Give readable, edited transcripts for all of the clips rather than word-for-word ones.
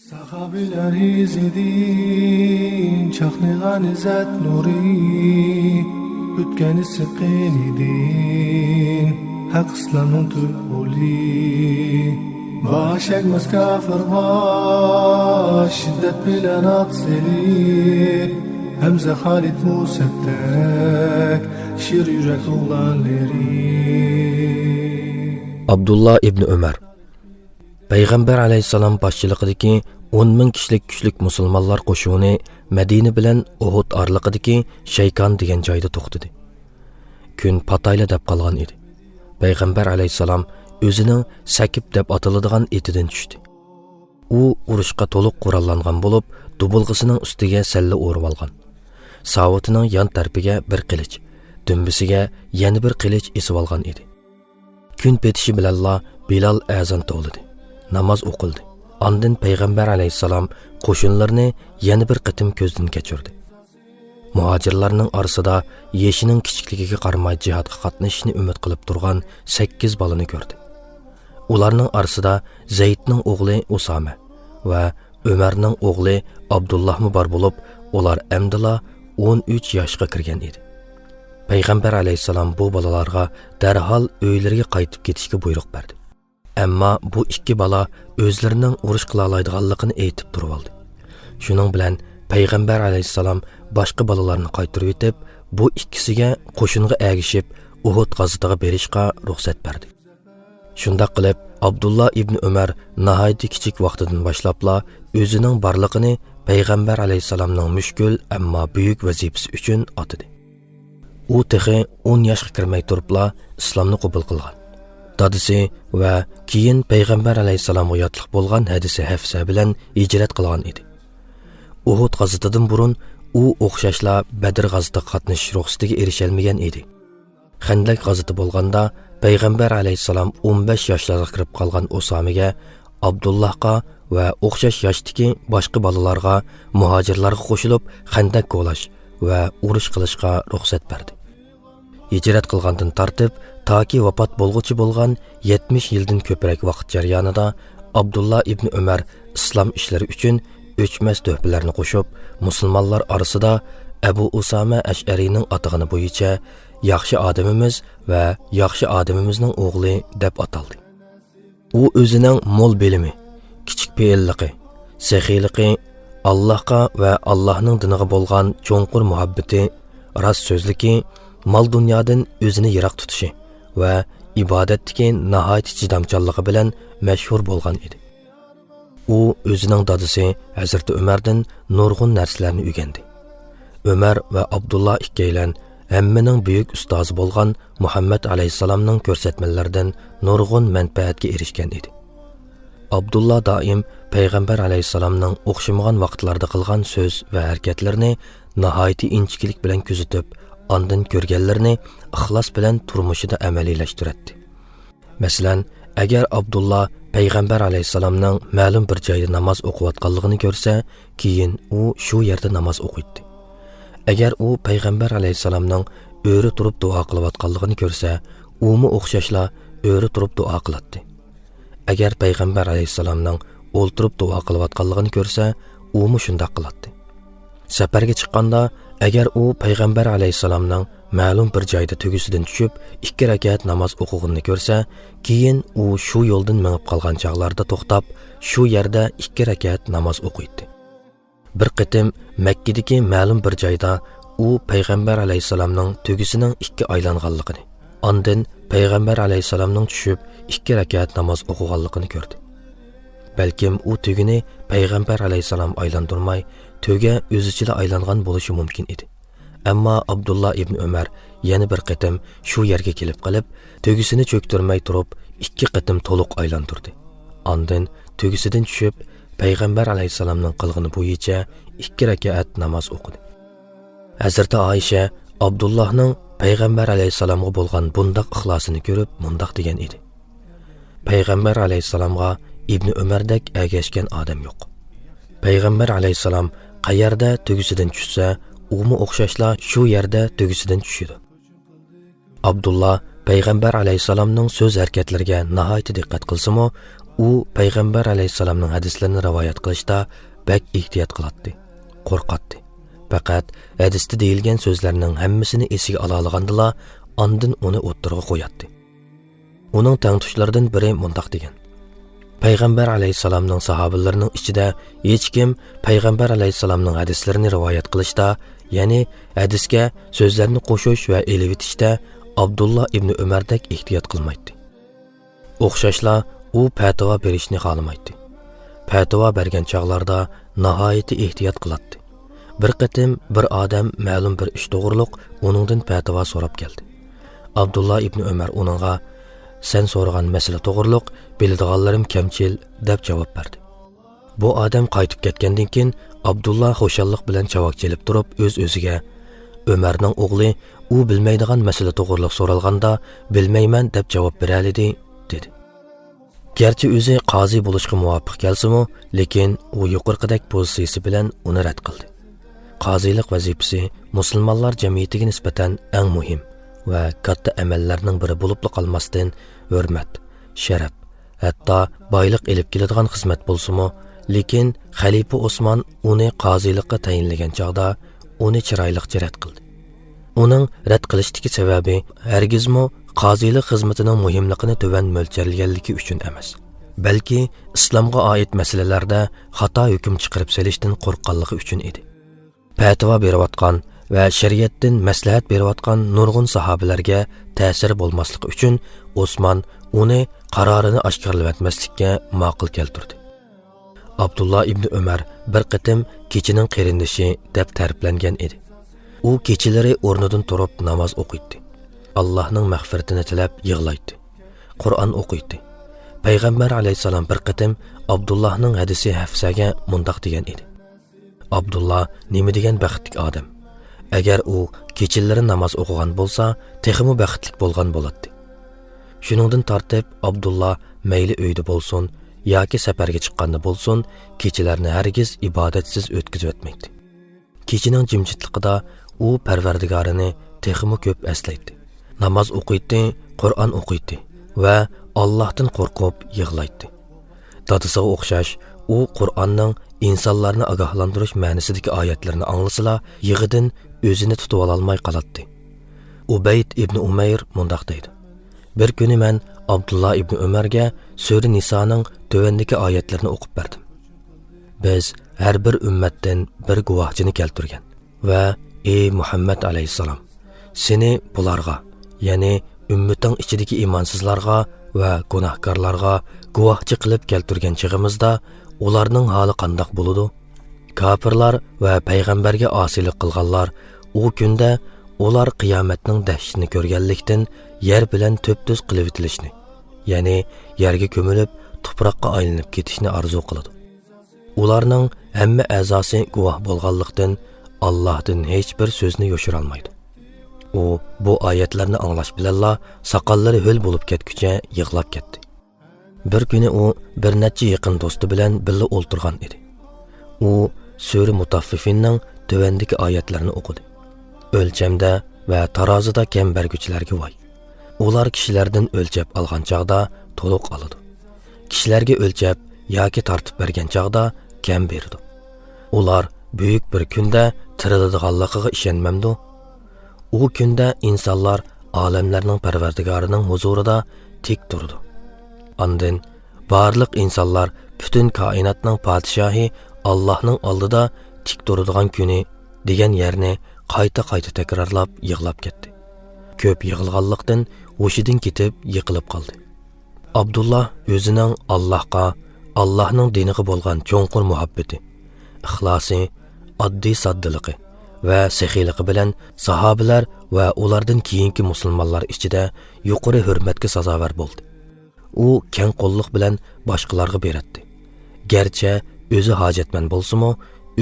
Sahabiler izledin, çaknıgan izzet nuri, Ütkeni sıkkın idin, hak İslam'ın tülhuli. Baş ekmez kafirga, şiddet bilen atseli, Hemze Halid Musettek, şir yürek oğlanları. Abdullah ibn Ömer Peygamber aleyhisselam başçılıqidagi 10,000 kishilik kuchlik musulmonlar qo'shuni Madina bilan Uhud oraliqidagi Shaykan degan joyda to'xtadi. Kun patayla deb qolgan edi. Peygamber aleyhisselam o'zining Sakib deb atiladigan etidan tushdi. U urushga to'liq qurollangan bo'lib, dubulg'isining ustiga salla o'rib olgan. Savutining yon tarafiga bir qilich, dumbisiga yana bir qilich esib olgan edi. Kun petishi bilanla Bilal azon to'lidi. Namoz o'qildi. Ondan Peygamber aleyhisselam qo'shinlarni yana bir qitim ko'zdan kechirdi. Muhojirlarning orasida yeshining kichikligiga qaramay jihodga qatnashishni umid qilib turgan 8 bolani ko'rdi. Ularning orasida Zaydning o'g'li Usama va Umarning o'g'li Abdullah bor bo'lib, ular amdila 13 yoshga kirgan edi. Peygamber aleyhisselam bu bolalarga darhol uylariga qaytib ketishga buyruq berdi. Ammo bu ikki bola o'zlarining urush qila oladiganligini aytib turib oldi. Shuning bilan Peygamber aleyhisselam boshqa bolalarni qaytarib etib, bu ikkisiga qo'shinga ergishib Uhud g'azatiga berishga ruxsat berdi. Shunday qilib, Abdullah ibn Umar nihoyat kichik vaqtidan boshlabla o'zining borlig'ini Peygamber aleyhisselamning mushkul ammo buyuk vazifasi uchun otdi. U tehi 10 yoshga kirmay turibla islomni qabul qilgan. Dadisi va keyin Peygamber aleyhisselamga yotliq bo'lgan hadisi Hafsa bilan hijrat qilgan edi. Uhud g'azatidan burun u o'xshashla Badr g'azatiga qatnashish ruxsatiga erishalmagan edi. Xandak g'azati bo'lganda Peygamber aleyhisselam 15 yoshlarga kirib qolgan Usamaga, Abdullahga va o'xshash yoshdagi boshqa bolalarga muhojirlarga qo'shilib xandak qo'lash va urush qilishga ruxsat berdi. Hijrat qilgandan tortib toki vafot bo'lguchi bo'lgan 70 yildan ko'proq vaqt jarayonida Abdullah ibn Umar islom ishlari uchun o'chmas tuhfalarni qo'shib, musulmonlar orasida Abu Usama Ash'arining atig'ini bo'yicha yaxshi odamimiz va yaxshi odamimizning o'g'li deb ataldi. U o'zining mo'l bilimi, kichik fe'illigi, saxiyligi, Allohga va Allohning diniga bo'lgan cho'nqur muhabbati, rost so'zligi, mol dunyodan o'zini yiroq tutishi va ibodatdagi nihoyat chidamchanligi bilan mashhur bo'lgan edi. U o'zining dadisi Hazrat Umardan nurg'un narsalarni o'rgandi. Umar va Abdullah ikkaylan hammaning buyuk ustozi bo'lgan Muhammad alayhisalomning ko'rsatmalaridan nurg'un manfaatga erishgan edi. Abdullah doim Peygamber aleyhisselamning o'xshamagan vaqtlarda qilgan so'z va harakatlarini nihoyat inchiklik bilan kuzatib, ondan ko'rganlarni ixlos bilan turmushida amaliylashtirdi. Masalan, agar Abdullah Peygamber aleyhisselamning ma'lum bir joyda namoz o'qiyotganligini ko'rsa, keyin u shu yerda namoz o'qiydi. Agar u Peygamber aleyhisselamning o'ri turib duo qilayotganligini ko'rsa, umi o'xshashla o'ri turib duo qiladi. Agar Peygamber aleyhisselamning o'ltirib duo qilayotganligini ko'rsa, umi shunday qiladi. Safarga chiqqanda agar u Peygamber aleyhisselamning ma'lum bir joyda tugisidan tushib 2 rakat namoz o'qiganini ko'rsa, keyin u shu yo'ldan minib qolgan chaqlarda to'xtab, shu yerda 2 rakat namoz o'qiydi. Bir qitim Makkadagi ma'lum bir joyda u Peygamber aleyhisselamning tugisining 2 aylanganligini, ondan Peygamber aleyhisselamning tushib 2 rakat namoz o'qiganligini ko'rdi. Balkim u tugini Peygamber aleyhisselam aylantirmay, tuga o'zichila aylangan bo'lishi mumkin edi. Ammo Abdullah ibn Umar yana bir qitim shu yerga kelib qolib, tugisini cho'ktirmay turib 2 qitim to'liq aylantirdi. Ondan tugisidan tushib Peygamber aleyhisselamning qilg'ini bo'yicha 2 rakat namoz o'qidi. Hazrati Aisha Abdullahning Peygamber aleyhisselamga bo'lgan bundaq ixlosini ko'rib, mundaq degan edi. Peygamber aleyhisselamga Ibn Umardek ergashgan odam yo'q. Peygamber aleyhisselam qayerda tugisidan tushsa, umi o'xshashla shu yerda tugisidan tushidi. Abdullah Peygamber aleyhisselamning so'z harakatlariga nihoyat diqqat qilsa-mu, u payg'ambar alayhissalomning hadislarini rivoyat qilishda bak ehtiyot qiladi, qo'rqatdi. Faqat hadisda deyilgan so'zlarning hammasini esiga ola olgandila, ondan uni o'ttirg'a qo'yadi. Uning tangtushlaridan biri mundaq degan: payg'ambar alayhissalomning sahobalarining ichida hech kim payg'ambar alayhissalomning hadislarini rivoyat qilishda, ya'ni hadisga so'zlarni qo'shish va elivitishda Abdullah ibn Umardek ehtiyot qilmaydi. O'xshashla u fatvo berishni xohlamaydi. Fatvo bergan chog'larda nihoyat ehtiyot qiladi. Bir qatim bir odam ma'lum bir ish to'g'riliq uningdan fatvo so'rab keldi. Abdullah ibn Umar uningga "Sen so'ragan masala to'g'riliq, biladiganlarim kamchil" deb javob berdi. Bu odam qaytib ketgandan keyin Abdullah xo'shallik bilan javob kelib turib o'z-o'ziga: "Umarning o'g'li u bilmaydigan masala to'g'riliq so'ralganda bilmayman deb javob beralidi" dedi. Gerçi o'zi qozi bo'lishga muvofiq kelsa-mu, lekin u yuqorqidek pozitsiyasi bilan uni rad qildi. Qozilik vazifasi musulmonlar jamiyatiga nisbatan eng muhim va katta amallarning biri bo'lib qolmasdan hurmat, sharaf, hatto boylik elib keladigan xizmat bo'lsa-mu, lekin xalifa Osmon uni qozilikqa tayinlagan chog'da uni chiroyliqcha rad qildi. Uning rad qilishdagi sababi hargizmi qozilik xizmatining muhimligini tuvan mo'ljallanganligi uchun emas, balki islomga oid masalalarda xato hukm chiqarib selishdan qo'rqqanligi uchun edi. Fatvo berayotgan va shariatdan maslahat berayotgan nurg'un sahobalarga ta'sir bo'lmasligi uchun Osmon uni qarorini oshkorlatmaslikka ma'qul keltirdi. Abdullah ibn Umar bir qatim kechining qarindishi deb ta'riflangan edi. U kechalari o'rnidan turib namoz o'qiydi. Allohning mag'firatini tilab yig'laydi. Qur'on o'qiydi. Payg'ambar alayhisalom bir qatim Abdullahning hadisi Hafsaga mundaq degan edi: Abdullah nima degan baxtli odam. Agar u kechalari namoz o'qigan bo'lsa, texmi baxtli bo'lgan bo'ladi. Shuningdan tortib Abdullah mayli uyda bo'lsin yoki safarga chiqqanda bo'lsin, kechalarni hargiz ibodatsiz o'tkazib o'tmaydi. Kechining jimjitligida u Parvardigorini texmi ko'p eslaydi. Namoz o'qiydi, Qur'on o'qiydi va Allohdan qo'rqib yig'laydi. Dadasiga o'xshash, u Qur'onning insonlarni ogohlantirish ma'nosidagi oyatlarini anglasala, yig'idan o'zini tutib ololmay qoladi. Ubayd ibn Umayr mundaq deydi: Bir kuni men Abdullah ibn Umarga Sura Nisoning tövendagi oyatlarini o'qib berdim. Biz har bir ummatdan bir guvohchini keltirgan va ey Muhammad alayhisalom, seni bularga, ya'ni ummating ichidagi imonsizlarga va gunohkorlarga guvohchi qilib keltirgan chig'imizda ularning holi qandoq bo'ladi? Kafirlar va payg'ambarga osilik qilganlar u kunda ular qiyomatning dahshatini ko'rganlikdan yer bilan to'p-to'z qilib etilishni, ya'ni yerga ko'milib tuproqqa aylanib ketishni orzu qiladi. Ularning hamma a'zosi guvoh bo'lganlikdan Allohdan hech bir so'zni yo'shira olmaydi. U bu oyatlarni anglash bilanla soqollari ho'l bo'lib ketguncha yig'lab ketdi. Bir kuni u bir necha yaqin do'sti bilan birga o'ltirgan edi. U Sura Mutaffifinning tövendagi oyatlarini o'qidi. O'lchamda va tarozida kam berguchilarga voy. Ular kishilardan o'lchab olgan chog'da to'liq oladi. Kishilarga o'lchab yoki tortib bergan chog'da kam berdi. Ular buyuk bir kunda tiriladiganligiga ishonmamdi. U kunda insonlar olamlarning Parvardigorining huzurida tik turdi. Ondan barliq insonlar butun koinotning podshohi Allohning oldida tik turadigan kuni degan yerni qayta-qayta takrorlab yig'lab ketdi. Ko'p yig'ilganlikdan hushidan ketib yiqilib qoldi. Abdullah o'zining Allohga, Allohning diniga bo'lgan cho'nqur muhabbati, ixlosi, oddiy soddaligi va saxiyligi bilan sahobalar va ulardan keyingi musulmonlar ichida yuqori hurmatga sazovor bo'ldi. U keng qo'lliq bilan boshqalarga beradi. Garchi o'zi hojatmand bo'lsa-mu,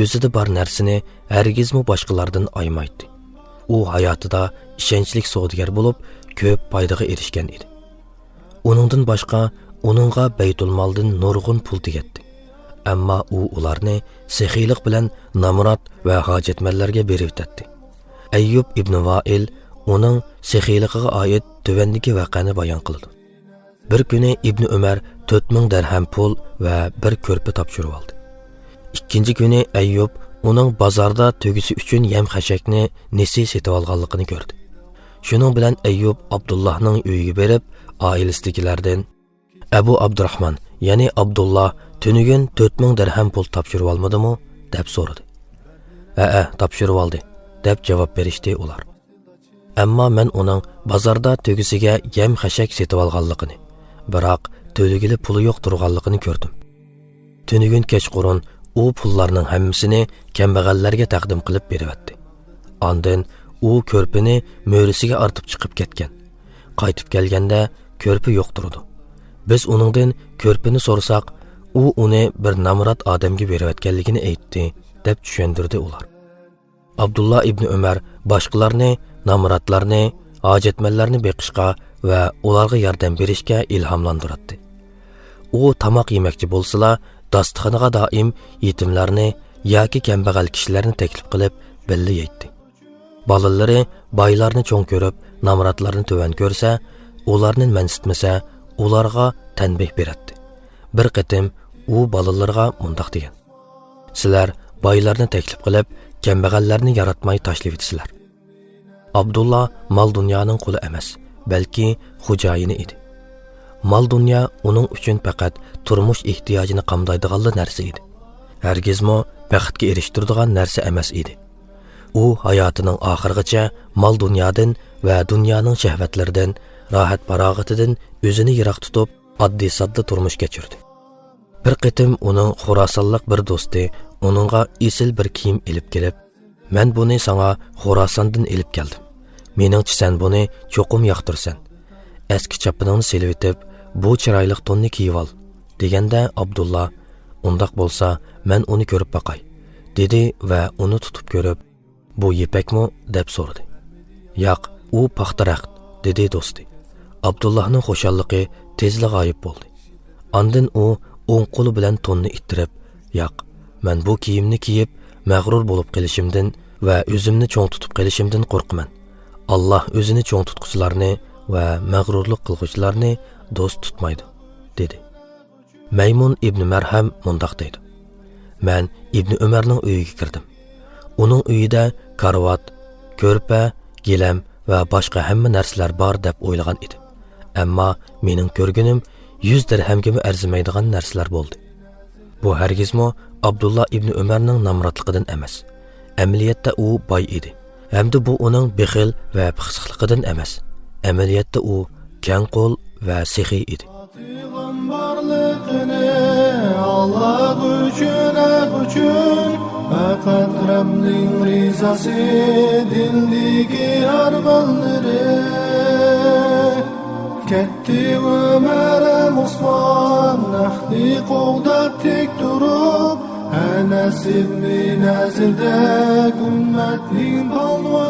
o'zida bor narsani hargizmi boshqalardan aymaydi. U hayotida ishonchli savdogar bo'lib, ko'p foydaga erishgan edi. Uningdan boshqa uningga Baytul Moldan nurg'un pul tegadi. Ammo u ularni saxiylik bilan namrat va hojatmandlarga berib o'tdi. Ayyub ibn Vail uning saxiyligiga oid tuvandagi voqeani bayon qildi. Bir kuni ibn Umar 4000 dirham pul va bir ko'rpa topshirib oldi. Ikkinchi kuni Ayyub uning bozorda tugisi uchun yem xashakni nesi setib olganligini ko'rdi. Shuning bilan Ayyub Abdullohning uyiga berib, oilasidagilardan Abu Abdurrahman, ya'ni Abdullah tunigun 4000 dirham pul topshirib olmadimi deb so'radi. Topshirib oldi deb javob berishdi ular. Ammo men uning bozorda tugisiga yem xashak setib olganligini, biroq to'ligili puli yo'q turganligini ko'rdim. Tunigun kechqurun u pullarning hammasini kambag'allarga taqdim qilib beribdi. Ondan u ko'rpini mo'risiga ortib chiqib ketgan. Qaytib kelganda ko'rpi yo'q turdi. Biz uningdan ko'rpini so'rasak, u uni bir namrat odamga berayotganligini aytdi deb tushundirdi ular. Abdullah ibn Umar boshqalarni, namratlarni, hojatmanlarni beqishga va ularga yordam berishga ilhomlantirdi. U tamoq yemoqchi bo'lsa, dasturxoniga doim yetimlarni yoki kambag'al kishilarni taklif qilib billa yeydi. Bolalari boylarni cho'ng ko'rib, namratlarni tuvan ko'rsa, ularni mansitmasa, ularga tanbeh beradi. Bir qatim u bolalarga mundaq degan: "Sizlar boylarni taklif qilib, kambag'allarni yaratmay tashlab etisizlar." Abdullah mal dunyoning quli emas, balki xo'jayini edi. Mal dunyo uning uchun faqat turmush ehtiyojini qamdaydigan narsa edi. Hargizmo baxtga erishtiradigan narsa emas edi. U hayotining oxirigacha mal dunyodan va dunyoning shahvatlaridan, rohat farog'atidan o'zini yiroq tutib, oddiy sodda turmush kechirdi. Bir qatim uning Xorasonlik bir do'sti uningga esil bir kiyim elib kelib, "Men buni sana Xorasondan elib keldim. Meningcha sen buni cho'qim yoqtirsan. Eski chapiningni selib etib, bu chiroyli tonni kiyib ol" deganda Abdullah, "Undaq bo'lsa, men uni ko'rib baqay" dedi va uni tutib ko'rib, "Bu yepakmi?" deb so'radi. "Yo'q, u paxtaraqt" dedi do'sti. Abdullahning xo'shalligi tezla g'oyib bo'ldi. Ondan u o'ng qo'li bilan tonni ittirib, "Yo'q, men bu kiyimni kiyib mag'rur bo'lib qolishimdan va o'zimni cho'ng tutib qolishimdan qo'rqaman. Alloh o'zini cho'ng tutquchilarni va mag'rurlik qilguvchilarni do'st tutmaydi" dedi. Maymun ibn Marham mundaq deydi: "Men ibn Umarning uyiga kirdim. Uning uyida karvat, ko'rpa, gilam va boshqa hamma narsalar bor deb o'ylagan edim. Ammo mening ko'rganim 100 dirhamga arzimaydigan narsalar bo'ldi." Bu hargizmo Abdullah ibn Umarning namratligidan emas. Amaliyotda u boy edi. Hamda bu uning bexil va pixsiqligidan emas. Amaliyotda u keng qo'l va sexiy edi. Allah uchun faqat Rabbning rizasi dildagi armonlari Ketti Ömer Osman Nahdi qo'g'dab tek turib Anas ibn Nazirda ummatning polvon